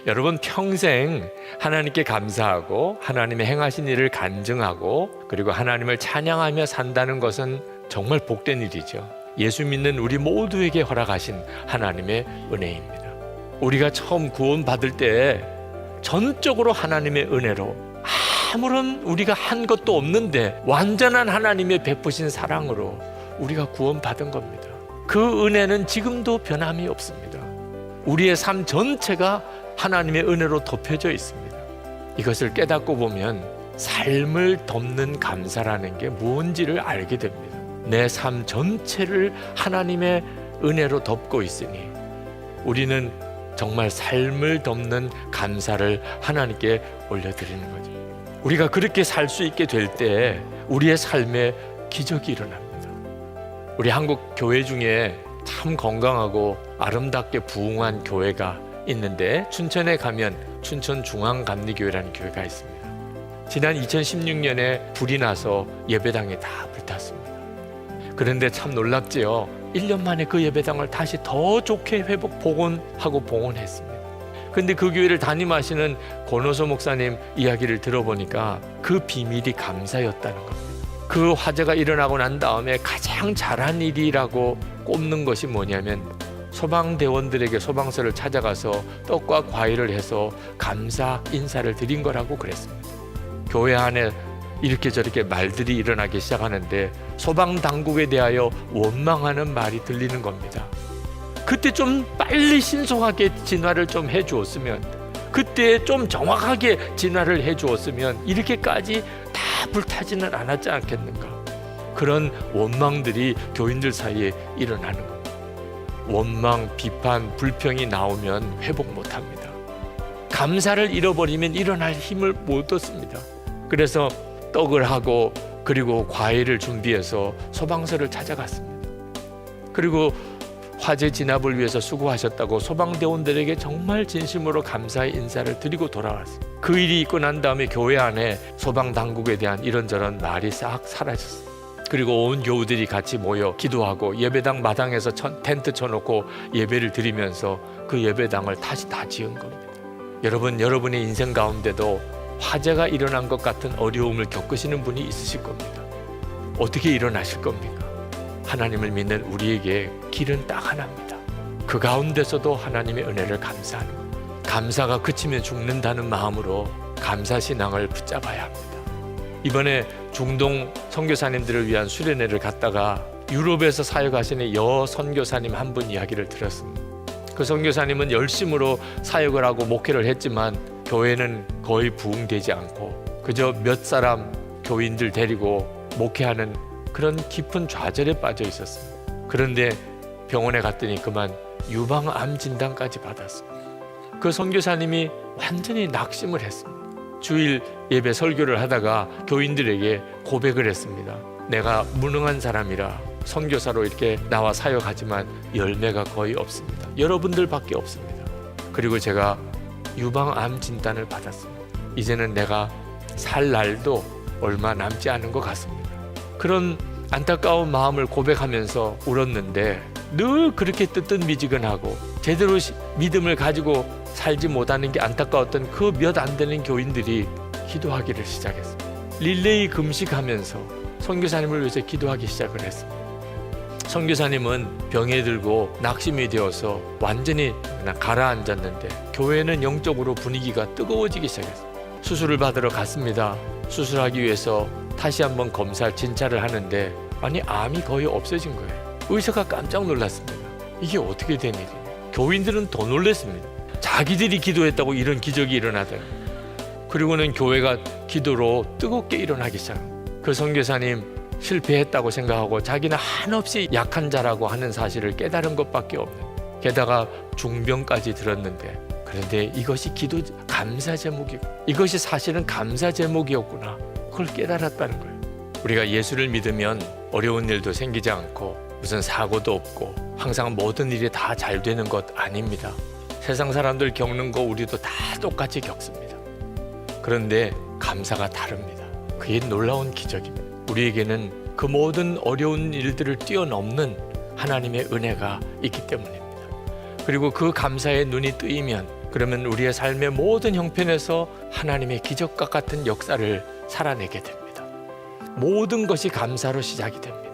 여러분 평생 하나님께 감사하고 하나님의 행하신 일을 간증하고 그리고 하나님을 찬양하며 산다는 것은 정말 복된 일이죠. 예수 믿는 우리 모두에게 허락하신 하나님의 은혜입니다. 우리가 처음 구원받을 때 전적으로 하나님의 은혜로 아무런 우리가 한 것도 없는데 완전한 하나님의 베푸신 사랑으로 우리가 구원받은 겁니다. 그 은혜는 지금도 변함이 없습니다. 우리의 삶 전체가 하나님의 은혜로 덮여져 있습니다. 이것을 깨닫고 보면 삶을 덮는 감사라는 게 뭔지를 알게 됩니다. 내 삶 전체를 하나님의 은혜로 덮고 있으니 우리는 정말 삶을 덮는 감사를 하나님께 올려드리는 거죠. 우리가 그렇게 살 수 있게 될 때 우리의 삶에 기적이 일어납니다. 우리 한국 교회 중에 참 건강하고 아름답게 부흥한 교회가 있는데 춘천에 가면 춘천중앙감리교회라는 교회가 있습니다. 지난 2016년에 불이 나서 예배당에 다 불탔습니다. 그런데 참 놀랍지요. 1년 만에 그 예배당을 다시 더 좋게 복원하고 봉헌했습니다. 근데 그 교회를 담임하시는 권호서 목사님 이야기를 들어보니까 그 비밀이 감사였다는 겁니다. 그 화재가 일어나고 난 다음에 가장 잘한 일이라고 꼽는 것이 뭐냐면 소방대원들에게 소방서를 찾아가서 떡과 과일을 해서 감사 인사를 드린 거라고 그랬습니다. 교회 안에 이렇게 저렇게 말들이 일어나기 시작하는데 소방당국에 대하여 원망하는 말이 들리는 겁니다. 그때 좀 빨리 신속하게 진화를 좀 해주었으면, 그때 좀 정확하게 진화를 해주었으면 이렇게까지 다 불타지는 않았지 않겠는가. 그런 원망들이 교인들 사이에 일어나는 겁니다. 원망, 비판, 불평이 나오면 회복 못합니다. 감사를 잃어버리면 일어날 힘을 못 얻습니다. 그래서 떡을 하고 그리고 과일을 준비해서 소방서를 찾아갔습니다. 그리고 화재 진압을 위해서 수고하셨다고 소방대원들에게 정말 진심으로 감사의 인사를 드리고 돌아왔습니다. 그 일이 있고 난 다음에 교회 안에 소방당국에 대한 이런저런 말이 싹 사라졌어요. 그리고 온 교우들이 같이 모여 기도하고 예배당 마당에서 텐트 쳐놓고 예배를 드리면서 그 예배당을 다시 다 지은 겁니다. 여러분의 인생 가운데도 화재가 일어난 것 같은 어려움을 겪으시는 분이 있으실 겁니다. 어떻게 일어나실 겁니까? 하나님을 믿는 우리에게 길은 딱 하나입니다. 그 가운데서도 하나님의 은혜를 감사하는 겁니다. 감사가 그치면 죽는다는 마음으로 감사신앙을 붙잡아야 합니다. 이번에 중동 선교사님들을 위한 수련회를 갔다가 유럽에서 사역하시는 선교사님 한 분 이야기를 들었습니다. 그 선교사님은 열심으로 사역을 하고 목회를 했지만 교회는 거의 부흥되지 않고 그저 몇 사람 교인들 데리고 목회하는 그런 깊은 좌절에 빠져 있었습니다. 그런데 병원에 갔더니 그만 유방암 진단까지 받았습니다. 그 선교사님이 완전히 낙심을 했습니다. 주일 예배 설교를 하다가 교인들에게 고백을 했습니다. 내가 무능한 사람이라 선교사로 이렇게 나와 사역하지만 열매가 거의 없습니다. 여러분들밖에 없습니다. 그리고 제가 유방암 진단을 받았습니다. 이제는 내가 살 날도 얼마 남지 않은 것 같습니다. 그런 안타까운 마음을 고백하면서 울었는데 늘 그렇게 뜨뜻미지근하고 제대로 믿음을 가지고 살지 못하는 게 안타까웠던 그 몇 안 되는 교인들이 기도하기를 시작했습니다. 릴레이 금식하면서 선교사님을 위해서 기도하기 시작을 했습니다. 선교사님은 병에 들고 낙심이 되어서 완전히 그냥 가라앉았는데 교회는 영적으로 분위기가 뜨거워지기 시작했습니다. 수술을 받으러 갔습니다. 수술하기 위해서 다시 한번 진찰을 하는데 아니 암이 거의 없어진 거예요. 의사가 깜짝 놀랐습니다. 이게 어떻게 된 일이냐. 교인들은 더 놀랐습니다. 자기들이 기도했다고 이런 기적이 일어나더라고요. 그리고는 교회가 기도로 뜨겁게 일어나기 시작합니다. 그 선교사님 실패했다고 생각하고 자기는 한없이 약한 자라고 하는 사실을 깨달은 것밖에 없는, 게다가 중병까지 들었는데, 그런데 이것이 감사 제목이고 이것이 사실은 감사 제목이었구나, 그걸 깨달았다는 거예요. 우리가 예수를 믿으면 어려운 일도 생기지 않고 무슨 사고도 없고 항상 모든 일이 다 잘 되는 것 아닙니다. 세상 사람들 겪는 거 우리도 다 똑같이 겪습니다. 그런데 감사가 다릅니다. 그게 놀라운 기적입니다. 우리에게는 그 모든 어려운 일들을 뛰어넘는 하나님의 은혜가 있기 때문입니다. 그리고 그 감사의 눈이 뜨이면 그러면 우리의 삶의 모든 형편에서 하나님의 기적과 같은 역사를 살아내게 됩니다. 모든 것이 감사로 시작이 됩니다.